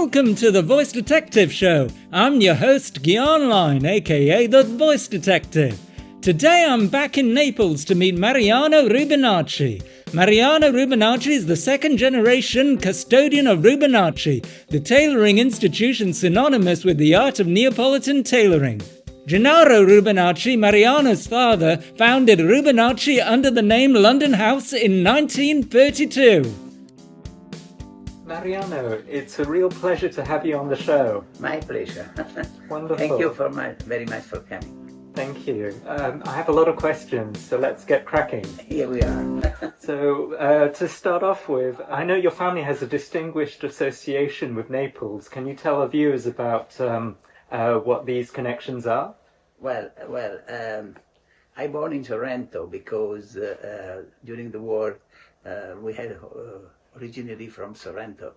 Welcome to the Voice Detective Show. I'm your host, Gyaan, aka the Voice Detective. Today I'm back in Naples to meet Mariano Rubinacci. Mariano Rubinacci is the second generation custodian of Rubinacci, the tailoring institution synonymous with the art of Neapolitan tailoring. Genaro Rubinacci, Mariano's father, founded Rubinacci under the name London House in 1932. Mariano, it's a real pleasure to have you on the show. My pleasure. Wonderful. Thank you very much for coming. Thank you. I have a lot of questions, so let's get cracking. Here we are. So, to start off with, I know your family has a distinguished association with Naples. Can you tell our viewers about what these connections are? Well, I born in Sorrento because during the war we had originally from Sorrento,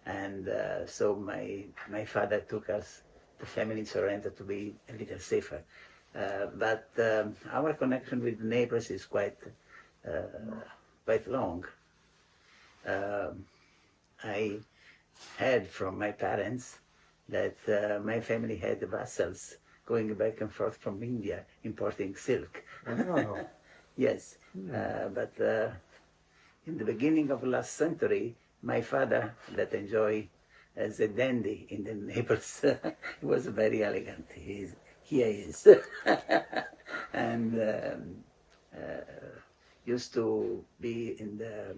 and so my father took us, the family in Sorrento, to be a little safer. But our connection with Naples is quite long. I heard from my parents that my family had vassals going back and forth from India, importing silk. Oh. Yes, but in the beginning of last century, my father, that enjoyed as a dandy in the Naples, he was very elegant. He is. And used to be in the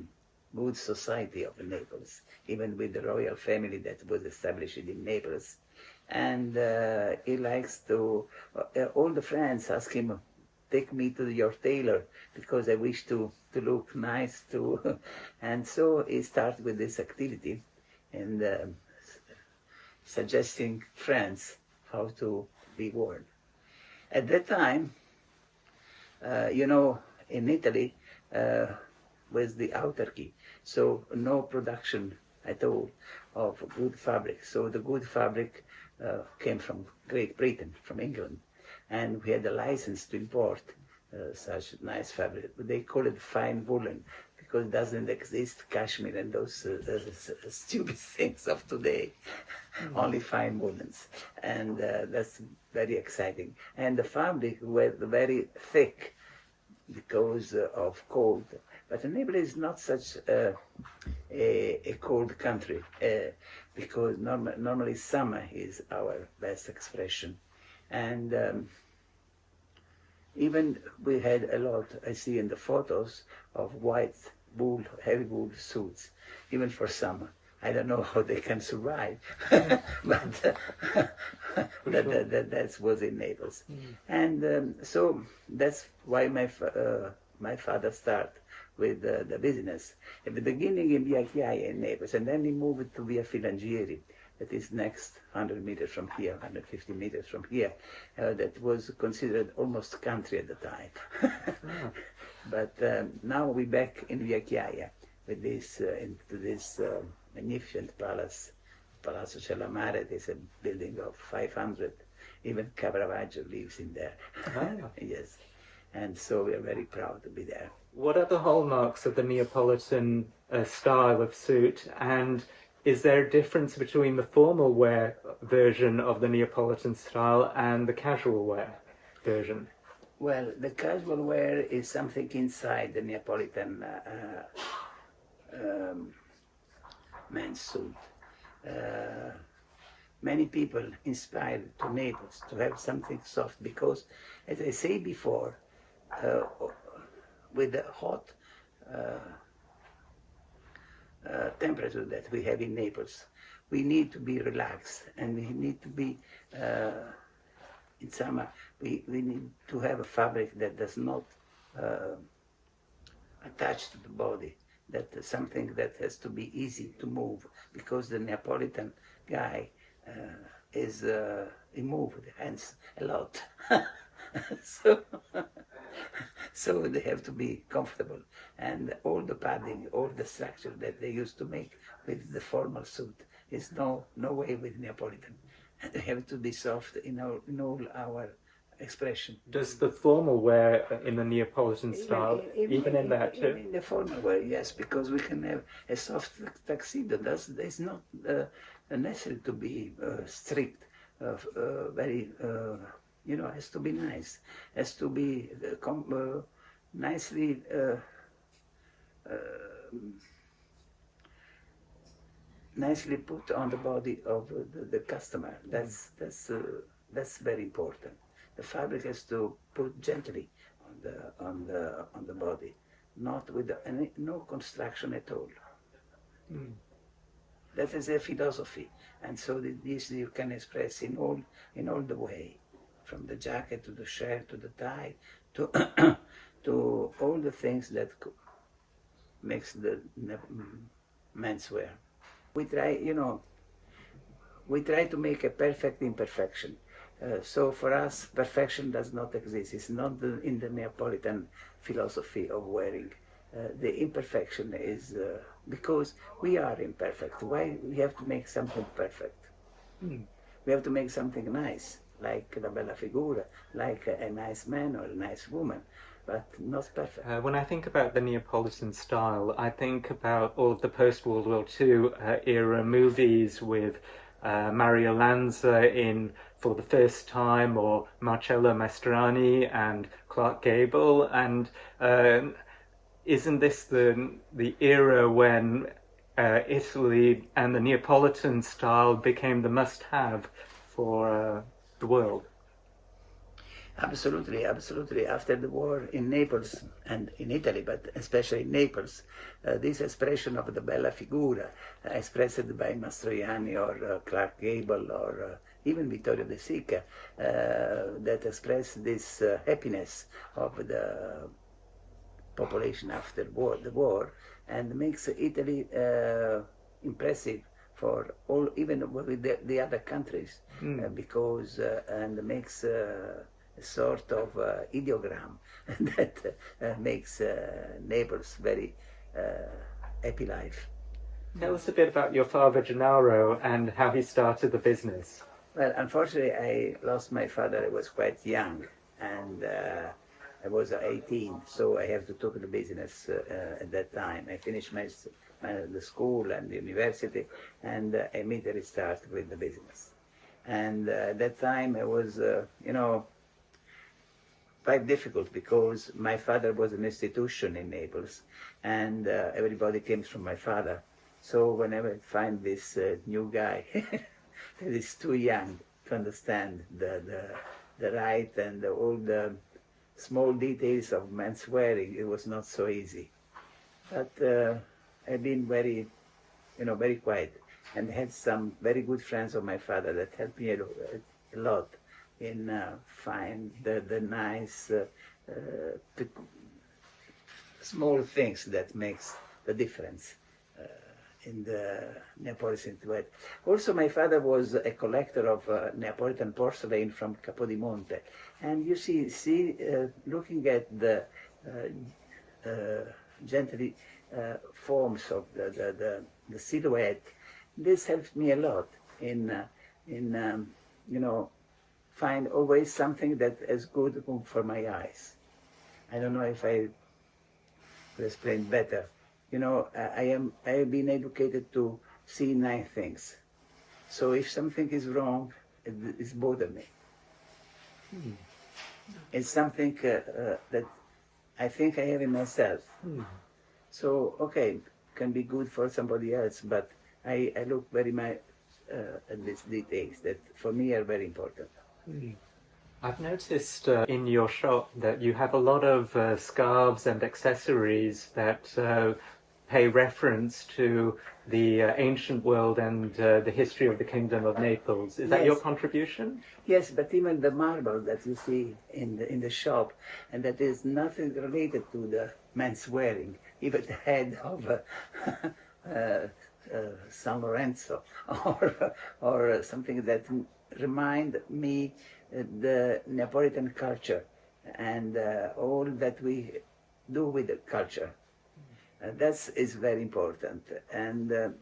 good society of Naples, even with the royal family that was established in Naples. And he likes to, all the friends ask him, take me to your tailor because I wish to look nice too. And so he started with this activity and suggesting friends how to be worn. At that time, in Italy, was the autarky, so no production at all of good fabric. So the good fabric came from Great Britain, from England, and we had a license to import such nice fabric. They call it fine woolen because it doesn't exist cashmere and those stupid things of today. Only fine woolens, and that's very exciting. And the fabric was very thick because of cold. But Naples is not such a cold country because normally summer is our best expression. And even we had a lot, I see in the photos, of white wool, heavy wool suits, even for summer. I don't know how they can survive, but that was in Naples. And so that's why my father started with the business. At the beginning in Via Gyaan in Naples, and then he moved to Via Filangieri, that is next 100 meters from here, 150 meters from here. That was considered almost country at the time. But now we're back in Via Gyaan with this, into this magnificent palace, Palazzo Cellamare. It is a building of 500, even Caravaggio lives in there. Oh. Yes, and so we are very proud to be there. What are the hallmarks of the Neapolitan style of suit, and is there a difference between the formal wear version of the Neapolitan style and the casual wear version? Well, the casual wear is something inside the Neapolitan men's suit. Many people inspired to Naples to have something soft because, as I say before, with the hot temperature that we have in Naples, we need to be relaxed, and we need to be in summer. We need to have a fabric that does not attach to the body. That something that has to be easy to move, because the Neapolitan guy is he moves the hands a lot. So they have to be comfortable, and all the padding, all the structure that they used to make with the formal suit is no way with Neapolitan. They have to be soft in all our expression. Does the formal wear in the Neapolitan style, even in that too? In the formal wear, yes, because we can have a soft tuxedo. It's not necessary to be strict, very, has to be nice, has to be nicely nicely put on the body of the customer. That's very important. The fabric has to put gently on the body, not with no construction at all. Mm. That is a philosophy, and so this you can express in all the way, from the jacket to the shirt to the tie to to all the things that makes the menswear. We try to make a perfect imperfection. So for us, perfection does not exist. It's not in the Neapolitan philosophy of wearing. The imperfection is because we are imperfect. Why we have to make something perfect? Mm. We have to make something nice, like la bella figura, like a nice man or a nice woman, but not perfect. When I think about the Neapolitan style, I think about all of the post-World War II era movies with Mario Lanza in For the First Time, or Marcello Mastroianni and Clark Gable, and isn't this the era when Italy and the Neapolitan style became the must-have for the world? Absolutely, absolutely. After the war in Naples and in Italy, but especially in Naples, this expression of the bella figura, expressed by Mastroianni or Clark Gable or even Vittorio De Sica, that express this happiness of the population after the war, and makes Italy impressive for all, even with the other countries, because and makes a sort of ideogram that makes Naples very happy life. Tell us a bit about your father Genaro and how he started the business. Well, unfortunately, I lost my father. I was quite young, and I was 18, so I have to take the business at that time. I finished the school and the university, and I immediately started with the business. And at that time, I was, quite difficult, because my father was an institution in Naples, and everybody came from my father. So whenever I find this new guy that is too young to understand the right and all the small details of men's wearing, it was not so easy. But I've been very, very quiet, and had some very good friends of my father that helped me a lot in find the nice small things that makes the difference in the Neapolitan silhouette. Also, my father was a collector of Neapolitan porcelain from Capodimonte, and you see, looking at the gently forms of the silhouette, this helped me a lot in find always something that is good for my eyes. I don't know if I could explain better. I have been educated to see nice things. So if something is wrong, it's bothers me. It's something that I think I have in myself. So, okay, can be good for somebody else, but I look very much at these details that for me are very important. I've noticed in your shop that you have a lot of scarves and accessories that pay reference to the ancient world and the history of the Kingdom of Naples. Is that your contribution? Yes, but even the marble that you see in the shop, and that is nothing related to the men's wearing, even the head of San Lorenzo, or something that remind me the Neapolitan culture and all that we do with the culture. That is very important, and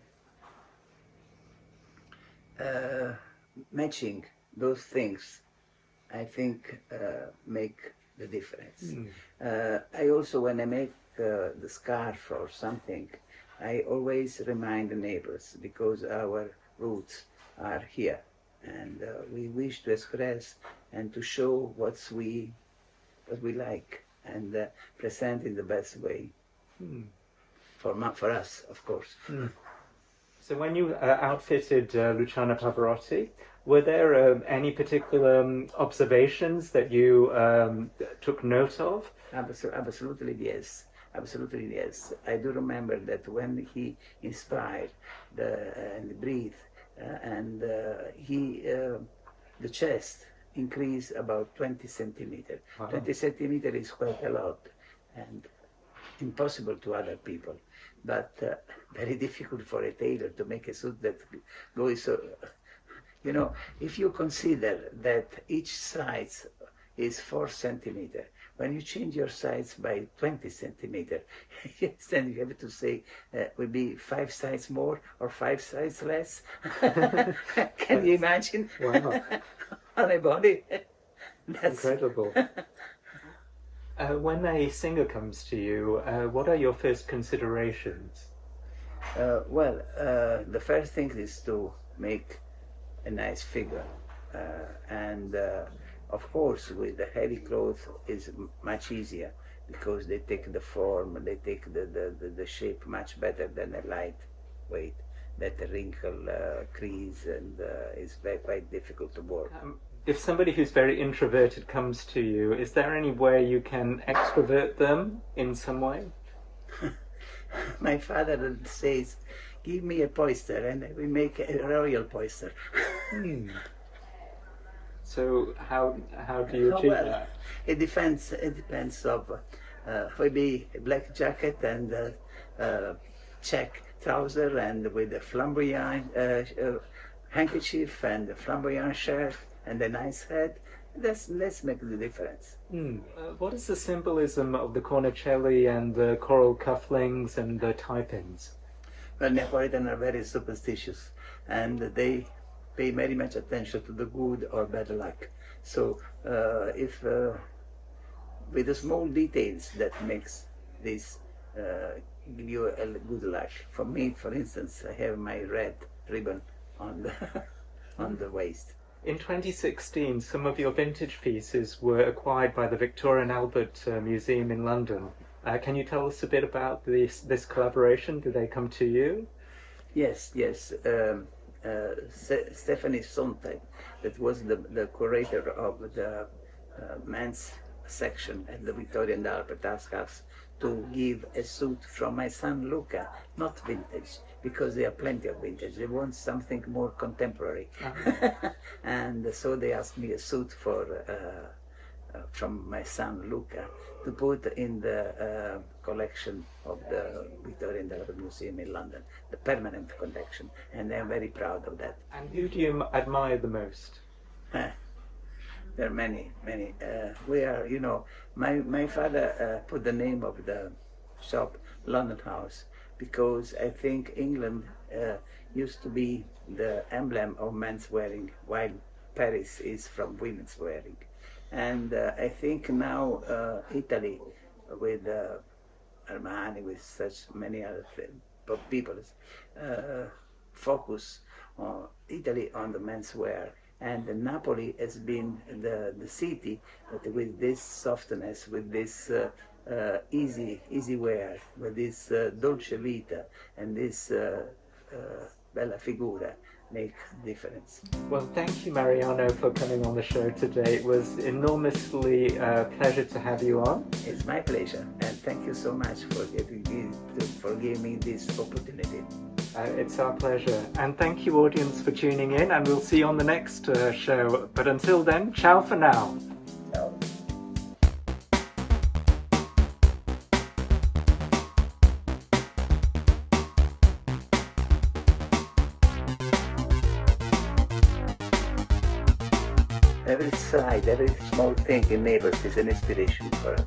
matching those things I think, make the difference. I also, when I make the scarf or something, I always remind the neighbors, because our roots are here, and we wish to express and to show what we like, and present in the best way for us, of course. So when you outfitted Luciano Pavarotti, were there any particular observations that you took note of? Absolutely yes. Absolutely yes. I do remember that when he inspired and breathed, and the chest increased about 20 centimeters. Wow. 20 centimeters is quite a lot, and impossible to other people, but very difficult for a tailor to make a suit that goes so. You know, if you consider that each size is 4 centimeters, when you change your size by 20 centimeters, then you have to say will be 5 sizes more or 5 sizes less. Can you imagine? Wow. On a body. That's incredible. When a singer comes to you, what are your first considerations? The first thing is to make a nice figure, and of course with the heavy clothes is much easier, because they take the form, they take the shape much better than a light weight, that wrinkle, crease, and is quite difficult to work. If somebody who's very introverted comes to you, is there any way you can extrovert them in some way? My father says, give me a poister and we make a royal poister. So how do you achieve that? It depends of maybe a black jacket and check trouser, and with a flamboyant handkerchief and a flamboyant shirt and a nice hat. Let's make the difference. What is the symbolism of the Cornicelli and the coral cufflinks and the tie-pins? Well, Neapolitan are very superstitious, and they pay very much attention to the good or bad luck. So if with the small details that makes this give you a good luck. For me, for instance, I have my red ribbon on the on the waist. In 2016, some of your vintage pieces were acquired by the Victoria and Albert Museum in London. Can you tell us a bit about this collaboration? Did they come to you? Yes. Stephanie Sontag, that was the curator of the men's section at the Victoria and Albert, asked us to give a suit from my son Luca, not vintage, because there are plenty of vintage. They want something more contemporary. And so they asked me a suit from my son Luca to put in the collection of the Victoria and Albert Museum in London, the permanent collection, and I'm very proud of that. And who do you admire the most? There are many. We are, my father put the name of the shop London House, because I think England used to be the emblem of men's wearing, while Paris is from women's wearing. And I think now Italy, with Armani, with such many other people, focus on Italy on the menswear. And Napoli has been the city that with this softness, with this easy wear, with this dolce vita and this bella figura, make difference. Well, thank you, Mariano, for coming on the show today. It was enormously pleasure to have you on. It's my pleasure, and thank you so much for giving me this opportunity. It's our pleasure. And thank you, audience, for tuning in, and we'll see you on the next show. But until then, ciao for now. Ciao. Every slide, every small thing in Naples is an inspiration for us.